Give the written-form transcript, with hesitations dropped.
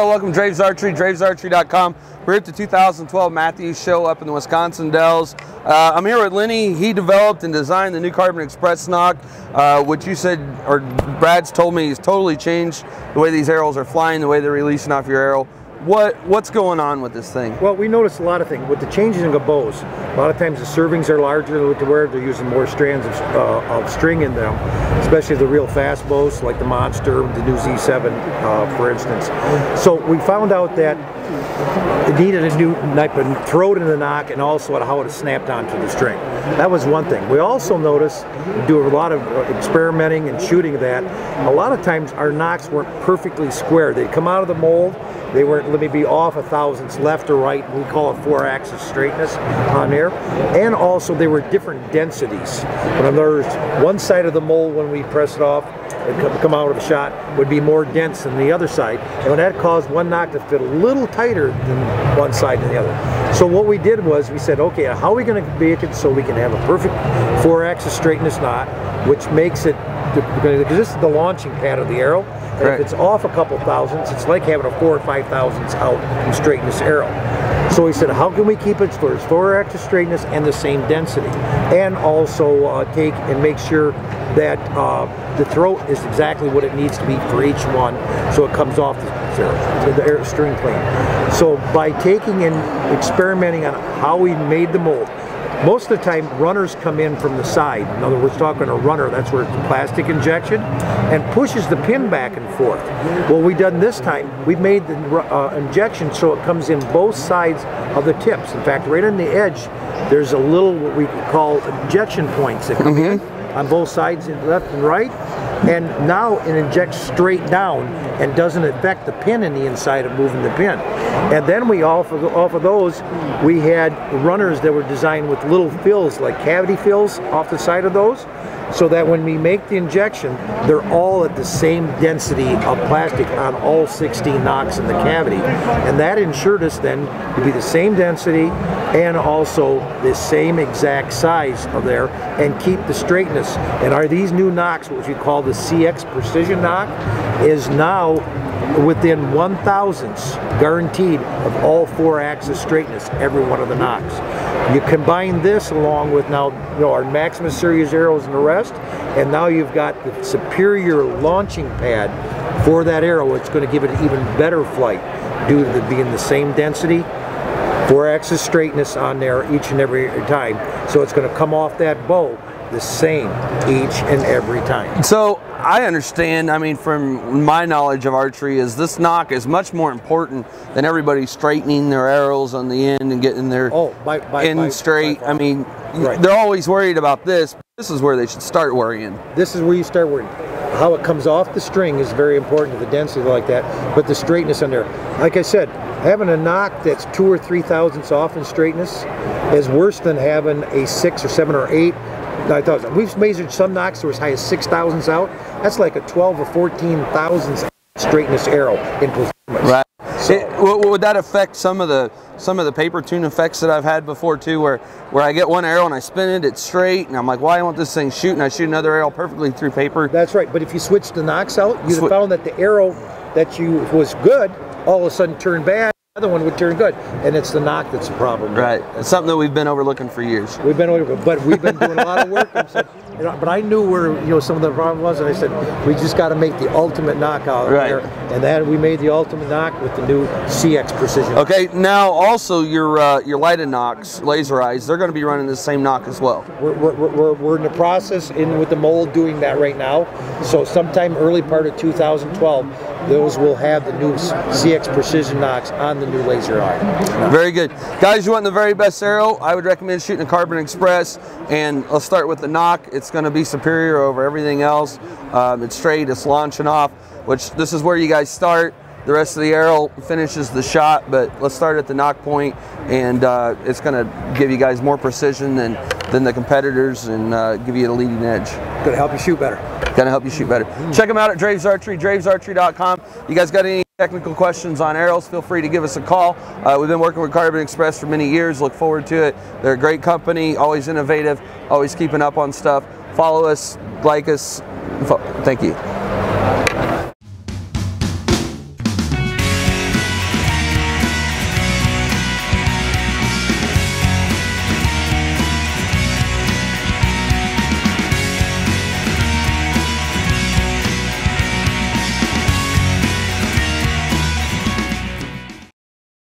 Hello, welcome to Draves Archery, dravesarchery.com. We're at the 2012 Mathews show up in the Wisconsin Dells. I'm here with Lenny. He developed and designed the new Carbon Express Nock, which you said, or Brad's told me, has totally changed the way these arrows are flying, the way they're releasing off your arrow. What's going on with this thing? Well, we noticed a lot of things with the changes in the bows. A lot of times the servings are larger to where they're using more strands of string in them, especially the real fast bows like the Monster, the new Z7, for instance. So we found out that it needed a new type of throat in the nock and also how it snapped onto the string. That was one thing. We also noticed, we do a lot of experimenting and shooting that, a lot of times our nocks weren't perfectly square. They'd come out of the mold, they weren't, let me be off a thousandths left or right, we call it 4-axis straightness on there, and also they were different densities. In other words, one side of the mold when we press it off, it come out of the shot, would be more dense than the other side, and that caused one nock to fit a little tighter than one side than the other. So what we did was we said, okay, how are we going to make it so we can have a perfect 4-axis straightness knot, which makes it, because this is the launching pad of the arrow, and right. If it's off a couple thousandths, it's like having a 4 or 5 thousandths out and straighten this arrow. So we said, how can we keep it for its 4-axis straightness and the same density, and also take and make sure that the throat is exactly what it needs to be for each one, so it comes off the string clean. So by taking and experimenting on how we made the mold, most of the time runners come in from the side. In other words, talking a runner, that's where it's a plastic injection, and pushes the pin back and forth. What we done this time, we made the injection so it comes in both sides of the tips. In fact, right on the edge, there's a little what we call injection points that come in on both sides, left and right, and now it injects straight down and doesn't affect the pin in the inside of moving the pin. And then we off of those, we had runners that were designed with little fills, like cavity fills off the side of those, so that when we make the injection, they're all at the same density of plastic on all 16 nocks in the cavity. And that ensured us then to be the same density and also the same exact size of there, and keep the straightness. And are these new nocks, what we call the CX Precision Nock, is now within 1/1000ths guaranteed of all 4-axis straightness, every one of the nocks. You combine this along with now, our Maximus series arrows and the rest, and now you've got the superior launching pad for that arrow. It's going to give it even better flight due to being the same density, 4-axis straightness on there each and every time. So it's going to come off that bow the same each and every time. So I understand, I mean, from my knowledge of archery, is this nock is much more important than everybody straightening their arrows on the end and getting their end straight. I mean, they're always worried about this. This is where they should start worrying. This is where you start worrying. How it comes off the string is very important to the density like that, but the straightness on there. Like I said, having a nock that's 2 or 3 thousandths off in straightness is worse than having a 6 or 7 or 8. We've measured some nocks that were as high as 6 thousandths out. That's like a 12 or 14 thousandths straightness arrow in performance. Right. So, would that affect some of the paper tune effects that I've had before too, where I get one arrow and I spin it, it's straight, and I'm like, why won't this thing shoot? And I shoot another arrow perfectly through paper. That's right. But if you switch the nocks out, you'd have found that the arrow that was good all of a sudden turned bad. The other one would turn good, and it's the nock that's the problem. Right. It's something that we've been overlooking for years. We've been overlooking, but we've been doing a lot of work. And said, but I knew where some of the problem was, and I said we just got to make the ultimate nock out there, and then we made the ultimate nock with the new CX Precision. Okay. Now also your lighted nocks, laser eyes, they're going to be running the same nock as well. We're in the process with the mold doing that right now. So sometime early part of 2012. Those will have the new CX Precision nocks on the new laser eye. Very good. Guys, you want the very best arrow, I would recommend shooting a Carbon Express, and let's start with the nock. It's going to be superior over everything else. It's straight, it's launching off, which this is where you guys start. The rest of the arrow finishes the shot, but let's start at the nock point, and it's going to give you guys more precision than the competitors, and give you a leading edge. Going to help you shoot better. Going to help you shoot better. Check them out at Draves Archery, dravesarchery.com. You guys got any technical questions on arrows, feel free to give us a call. We've been working with Carbon Express for many years. Look forward to it. They're a great company, always innovative, always keeping up on stuff. Follow us, like us. Thank you.